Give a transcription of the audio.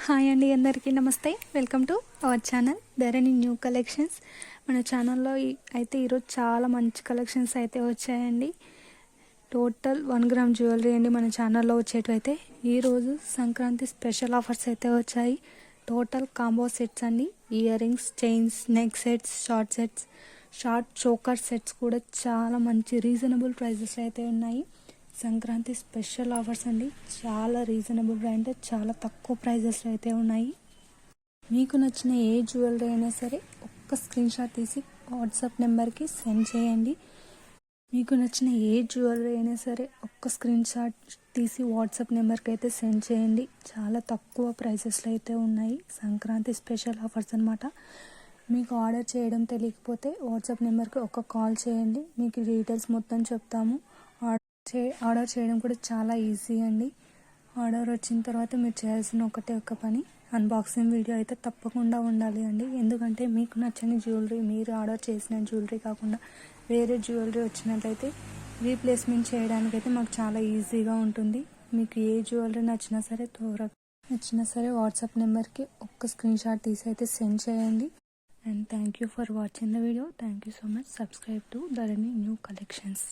Hi అండి, అందరికీ నమస్తే. Welcome to our channel Dharani new collections. మన ఛానల్లో అయితే ఈరోజు చాలా మంచి కలెక్షన్స్ అయితే వచ్చాయండి. టోటల్ 1 గ్రామ్ జ్యువెలరీ అండి మన ఛానల్లో వచ్చేటైతే ఈరోజు సంక్రాంతి స్పెషల్ ఆఫర్స్ అయితే వచ్చాయి. టోటల్ కాంబో సెట్స్ అండి. Ear rings, chains, neck sets, short choker sets కూడా చాలా మంచి రీజనబుల్ ప్రైజెస్ అయితే ఉన్నాయి. సంక్రాంతి స్పెషల్ ఆఫర్స్ అండి. చాలా రీజనబుల్ అంటే చాలా తక్కువ ప్రైజెస్లో అయితే ఉన్నాయి. మీకు నచ్చిన ఏ జ్యువెలరీ అయినా సరే ఒక్క స్క్రీన్ షాట్ తీసి వాట్సాప్ నెంబర్కి సెండ్ చేయండి. మీకు నచ్చిన ఏ జ్యువెలరీ అయినా సరే ఒక్క స్క్రీన్ షాట్ తీసి వాట్సాప్ నెంబర్కి అయితే సెండ్ చేయండి. చాలా తక్కువ ప్రైజెస్లో అయితే ఉన్నాయి. సంక్రాంతి స్పెషల్ ఆఫర్స్ అనమాట. మీకు ఆర్డర్ చేయడం తెలియకపోతే వాట్సాప్ నెంబర్కి ఒక కాల్ చేయండి. మీకు డీటెయిల్స్ మొత్తం చెప్తాము. ఆర్డర్ చేయడం కూడా చాలా ఈజీ అండి. ఆర్డర్ వచ్చిన తర్వాత మీరు చేయాల్సిన ఒక్క పని, అన్బాక్సింగ్ వీడియో అయితే తప్పకుండా ఉండాలి అండి. ఎందుకంటే మీకు నచ్చని జ్యువెలరీ, మీరు ఆర్డర్ చేసిన జ్యువెలరీ కాకుండా వేరే జ్యువెలరీ వచ్చినట్లయితే రీప్లేస్మెంట్ చేయడానికైతే మాకు చాలా ఈజీగా ఉంటుంది. మీకు ఏ జ్యువెలరీ నచ్చినా సరే వాట్సాప్ నెంబర్కి ఒక్క స్క్రీన్ షాట్ తీసి అయితే సెండ్ చేయండి. And thank you for watching the video. Thank you so much. Subscribe to Dharani new collections.